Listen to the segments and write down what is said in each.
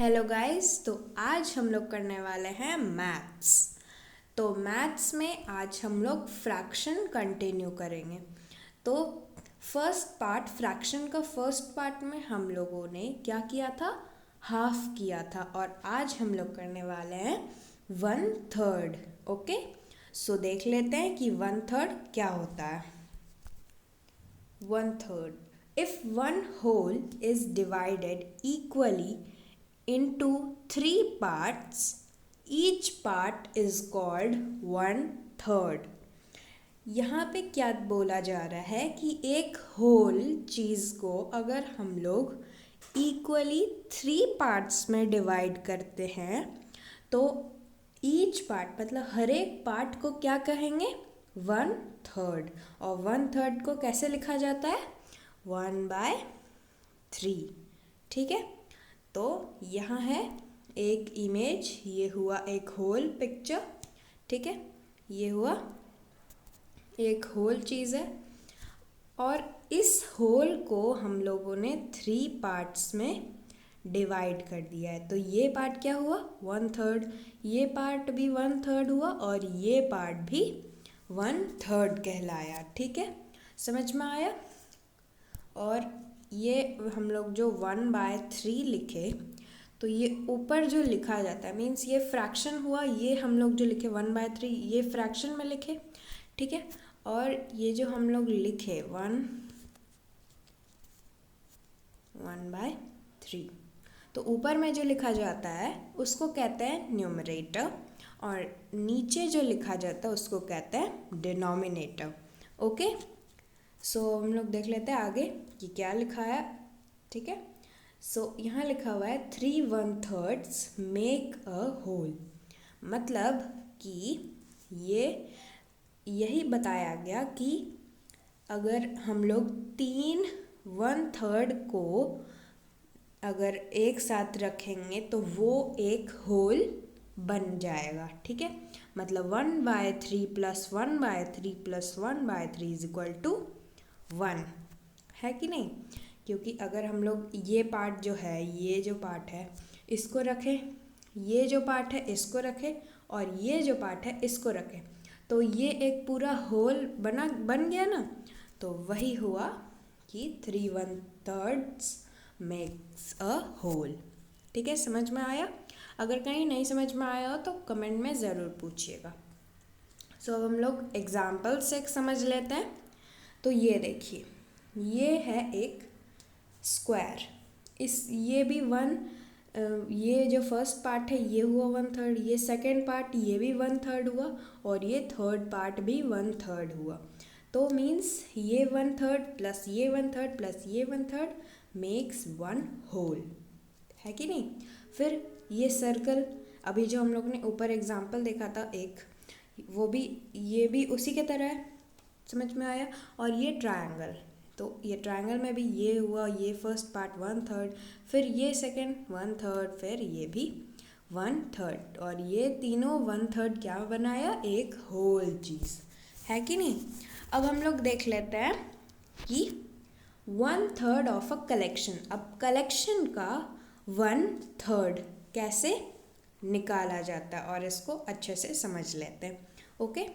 Hello guys. तो आज हम लोग करने वाले हैं मैथ्स। तो मैथ्स में आज हम लोग फ्रैक्शन कंटिन्यू करेंगे। तो फ्रैक्शन का फर्स्ट पार्ट में हम लोगों ने क्या किया था, हाफ किया था, और आज हम लोग करने वाले हैं 1/3। ओके, सो देख लेते हैं कि 1/3 क्या होता है। 1/3, if one whole is divided equally into 3 parts, each part is called 1/3। यहाँ पे क्या बोला जा रहा है कि एक होल चीज़ को अगर हम लोग इक्वली 3 पार्ट्स में डिवाइड करते हैं तो ईच पार्ट मतलब हर एक पार्ट को क्या कहेंगे, 1/3। और 1/3 को कैसे लिखा जाता है, 1/3। ठीक है, तो यहाँ है एक इमेज, ये हुआ एक होल पिक्चर। ठीक है, ये हुआ एक होल चीज़ है और इस होल को हम लोगों ने 3 पार्ट्स में डिवाइड कर दिया है। तो ये पार्ट क्या हुआ, 1/3, ये पार्ट भी 1/3 हुआ और ये पार्ट भी 1/3 कहलाया। ठीक है, समझ में आया। और ये हम लोग जो 1/3 लिखे, तो ये ऊपर जो लिखा जाता है मीन्स ये फ्रैक्शन हुआ, ये हम लोग जो लिखे 1/3 ये फ्रैक्शन में लिखे। ठीक है, और ये जो हम लोग लिखे 1/3, तो ऊपर में जो लिखा जाता है उसको कहते हैं न्यूमरेटर और नीचे जो लिखा जाता है उसको कहते हैं डिनोमिनेटर। ओके, सो हम लोग देख लेते हैं आगे कि क्या लिखा है। ठीक है, सो यहाँ लिखा हुआ है 3/1/3 मेक अ होल, मतलब कि यही बताया गया कि अगर हम लोग 3/1/3 को अगर एक साथ रखेंगे तो वो एक होल बन जाएगा। ठीक है, मतलब 1/3 + 1/3 + 1/3 = 1 है कि नहीं। क्योंकि अगर हम लोग ये पार्ट जो है, ये जो पार्ट है इसको रखें, ये जो पार्ट है इसको रखें और ये जो पार्ट है इसको रखें, तो ये एक पूरा होल बन गया ना। तो वही हुआ कि 3/1/3 मेक्स अ होल। ठीक है, समझ में आया। अगर कहीं नहीं समझ में आया हो तो कमेंट में ज़रूर पूछिएगा। सो अब हम लोग एग्जाम्पल से समझ लेते हैं। तो ये देखिए, ये है एक स्क्वायर, ये भी ये जो फर्स्ट पार्ट है ये हुआ 1/3, ये सेकेंड पार्ट ये भी 1/3 हुआ और ये थर्ड पार्ट भी 1/3 हुआ। तो मीन्स ये 1/3 + ये 1/3 + ये 1/3 मेक्स 1 होल, है कि नहीं। फिर ये सर्कल, अभी जो हम लोग ने ऊपर एग्जाम्पल देखा था एक, वो भी ये भी उसी के तरह है, समझ में आया। और ये ट्रायंगल, तो ये ट्रायंगल में भी ये हुआ, ये फर्स्ट पार्ट 1/3, फिर ये सेकंड 1/3, फिर ये भी 1/3 और ये तीनों 1/3 क्या बनाया, एक होल चीज़, है कि नहीं। अब हम लोग देख लेते हैं कि 1/3 ऑफ अ कलेक्शन। अब कलेक्शन का 1/3 कैसे निकाला जाता है और इसको अच्छे से समझ लेते हैं। ओके,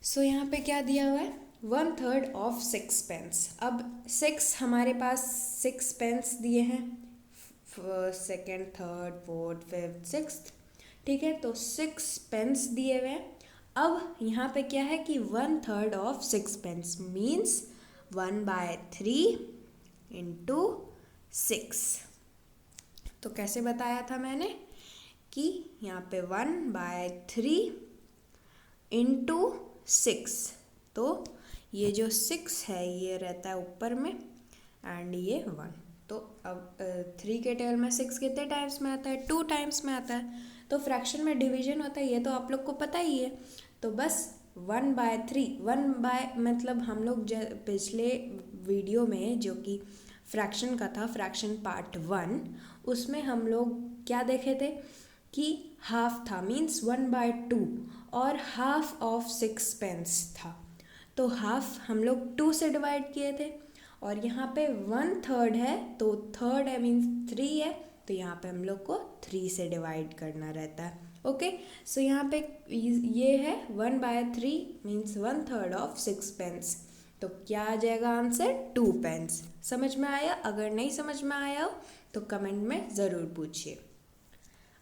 सो यहाँ पे क्या दिया हुआ है, 1/3 ऑफ 6 पेंस। अब 6 हमारे पास 6 पेंस दिए हैं, second, third, fourth, fifth, sixth. ठीक है, तो 6 पेंस दिए हुए हैं। अब यहाँ पे क्या है कि 1/3 ऑफ 6 पेंस मीन्स 1/3 × 6। तो कैसे बताया था मैंने कि यहाँ पे 1/3 × 6, तो ये जो 6 है ये रहता है ऊपर में एंड ये 1। तो अब 3 के टेबल में 6 कितने टाइम्स में आता है, 2 टाइम्स में आता है। तो फ्रैक्शन में डिवीजन होता है, ये तो आप लोग को पता ही है। तो बस 1/3 मतलब हम लोग पिछले वीडियो में जो कि फ्रैक्शन का था, फ्रैक्शन पार्ट 1, उसमें हम लोग क्या देखे थे कि हाफ था मीन्स 1/2 और हाफ ऑफ 6 पेंस था। तो हाफ हम लोग 2 से डिवाइड किए थे और यहाँ पे 1/3 है, तो थर्ड है मीन्स 3 है, तो यहाँ पे हम लोग को 3 से डिवाइड करना रहता है। ओके, सो यहाँ पे ये है 1/3 मीन्स 1/3 ऑफ 6 पेंस। तो क्या आ जाएगा आंसर? 2 पेंस। समझ में आया? अगर नहीं समझ में आया हो तो कमेंट में ज़रूर पूछिए।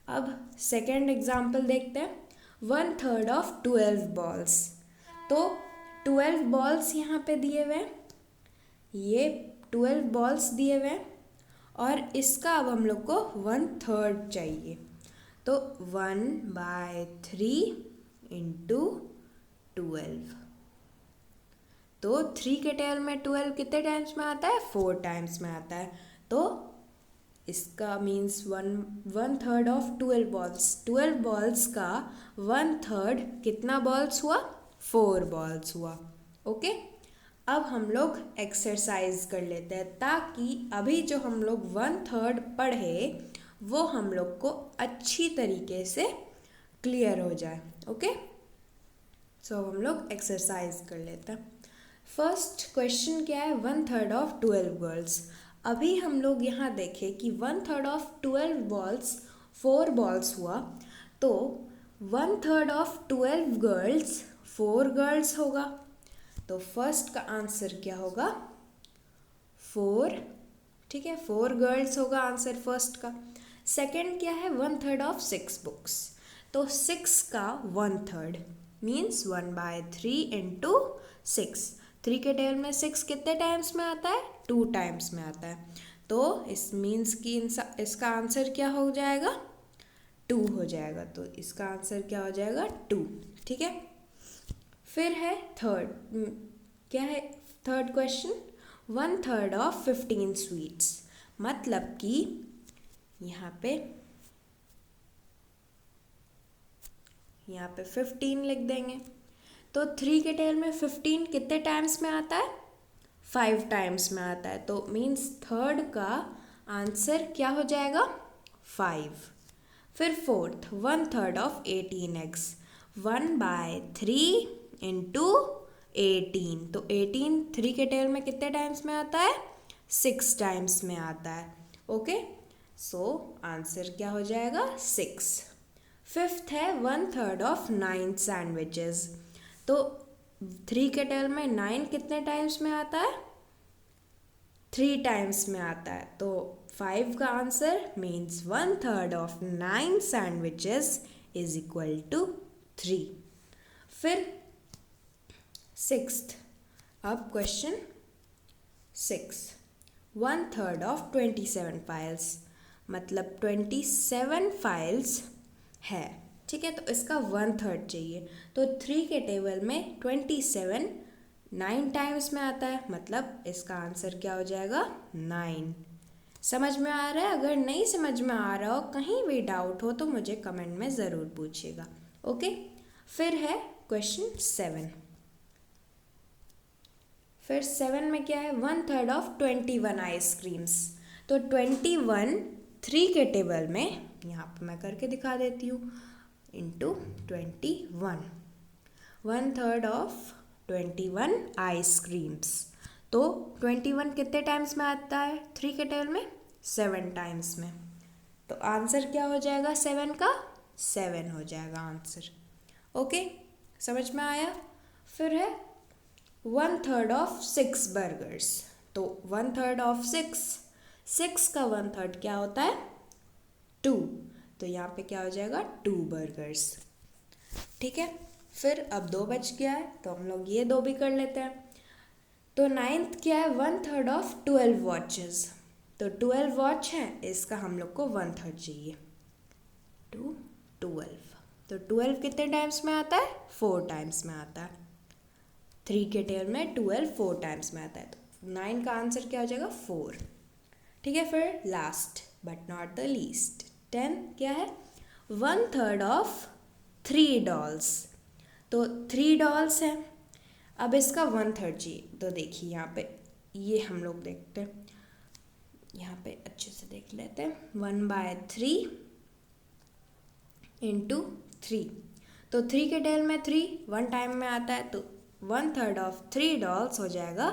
अब सेकेंड एग्जाम्पल देखते हैं। 1/3 ऑफ 12 बॉल्स। तो 12 बॉल्स यहाँ पे दिए हुए हैं, ये 12 बॉल्स दिए हुए हैं और इसका अब हम लोग को 1/3 चाहिए। तो 1/3 इंटू 12। तो 3 के टेबल में 12 कितने टाइम्स में आता है? 4 टाइम्स में आता है। तो इसका मीन्स 1/3 ऑफ 12 बॉल्स। 12 बॉल्स का 1/3 कितना बॉल्स हुआ? 4 बॉल्स हुआ। ओके, अब हम लोग एक्सरसाइज कर लेते हैं ताकि अभी जो हम लोग 1/3 पढ़े वो हम लोग को अच्छी तरीके से क्लियर हो जाए। ओके, सो हम लोग एक्सरसाइज कर लेते हैं। फर्स्ट क्वेश्चन क्या है? 1/3 ऑफ 12 गर्ल्स। अभी हम लोग यहाँ देखें कि 1/3 ऑफ 12 बॉल्स 4 बॉल्स हुआ, तो 1/3 ऑफ 12 गर्ल्स 4 गर्ल्स होगा। तो फर्स्ट का आंसर क्या होगा? 4। ठीक है, 4 गर्ल्स होगा आंसर फर्स्ट का। सेकंड क्या है? 1/3 ऑफ 6 बुक्स। तो 6 का 1/3 मीन्स 1/3 इंटू 6। 3 के टेबल में 6 कितने टाइम्स में आता है? 2 टाइम्स में आता है। तो इस मीन्स कि इसका आंसर क्या हो जाएगा? 2 हो जाएगा। तो इसका आंसर क्या हो जाएगा? 2। ठीक है, फिर है थर्ड। क्या है थर्ड क्वेश्चन? 1/3 of 15 sweets. मतलब कि यहाँ पे 15 लिख देंगे। तो 3 के टेबल में 15 कितने टाइम्स में आता है? 5 टाइम्स में आता है। तो मीन्स थर्ड का आंसर क्या हो जाएगा? 5। फिर फोर्थ, 1/3 ऑफ 18 एग्स। 1/3 इंटू 18। तो 18 3 के टेबल में कितने टाइम्स में आता है? 6 टाइम्स में आता है। ओके, सो आंसर क्या हो जाएगा? 6। फिफ्थ है 1/3 ऑफ 9 सैंडविचेस। तो 3 के टेबल में 9 कितने टाइम्स में आता है? 3 टाइम्स में आता है। तो 5 का answer means 1/3 of 9 sandwiches is equal to 3। फिर सिक्स्थ, अब क्वेश्चन 6, 1/3 ऑफ 27 फाइल्स। मतलब 27 फाइल्स है। ठीक है, तो इसका 1/3 चाहिए। तो 3 के टेबल में 27 9 टाइम्स में आता है, मतलब इसका आंसर क्या हो जाएगा? 9। समझ में आ रहा है? अगर नहीं समझ में आ रहा हो, कहीं भी डाउट हो तो मुझे कमेंट में ज़रूर पूछिएगा। ओके, फिर है क्वेश्चन 7। फिर 7 में क्या है? 1/3 ऑफ 21 आइसक्रीम्स। तो 21 3 के टेबल में, यहाँ पर मैं करके दिखा देती हूँ, इंटू 21, 1/3 ऑफ 21 आइसक्रीम्स। तो 21 कितने टाइम्स में आता है 3 के टेबल में? 7 टाइम्स में। तो आंसर क्या हो जाएगा? 7 का 7 हो जाएगा आंसर। ओके, समझ में आया? फिर है 1/3 ऑफ 6 बर्गर्स। तो 1/3 ऑफ 6 का 1/3 क्या होता है? 2। तो यहाँ पे क्या हो जाएगा? 2 बर्गर्स। ठीक है, फिर अब 2 बच गया है, तो हम लोग ये 2 भी कर लेते हैं। तो 9th क्या है? 1/3 ऑफ 12 वॉचेस। तो 12 वॉच हैं, इसका हम लोग को 1/3 चाहिए। 2 12। तो 12 कितने टाइम्स में आता है? 4 टाइम्स में आता है। 3 के टेबल में 12 4 टाइम्स में आता है। तो 9 का आंसर क्या हो जाएगा? 4। ठीक है, फिर last but not the least 10 क्या है? 1/3 ऑफ 3 डॉल्स। तो 3 डॉल्स हैं, अब इसका 1/3 चाहिए। तो देखिए यहाँ पे ये हम लोग देखते हैं, यहाँ पे अच्छे से देख लेते हैं। 1/3 इंटू 3। तो 3 के टेबल में 3 1 टाइम में आता है, तो 1/3 ऑफ 3 डॉल्स हो जाएगा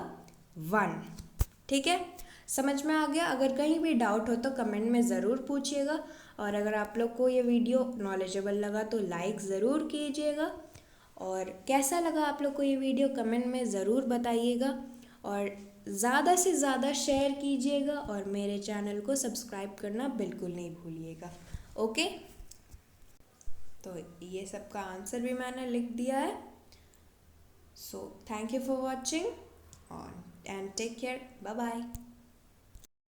1। ठीक है, समझ में आ गया? अगर कहीं भी डाउट हो तो कमेंट में ज़रूर पूछिएगा, और अगर आप लोग को ये वीडियो नॉलेजेबल लगा तो लाइक ज़रूर कीजिएगा, और कैसा लगा आप लोग को ये वीडियो कमेंट में ज़रूर बताइएगा, और ज़्यादा से ज़्यादा शेयर कीजिएगा, और मेरे चैनल को सब्सक्राइब करना बिल्कुल नहीं भूलिएगा। ओके, तो ये सब का आंसर भी मैंने लिख दिया है। So thank you for watching and take care, bye bye.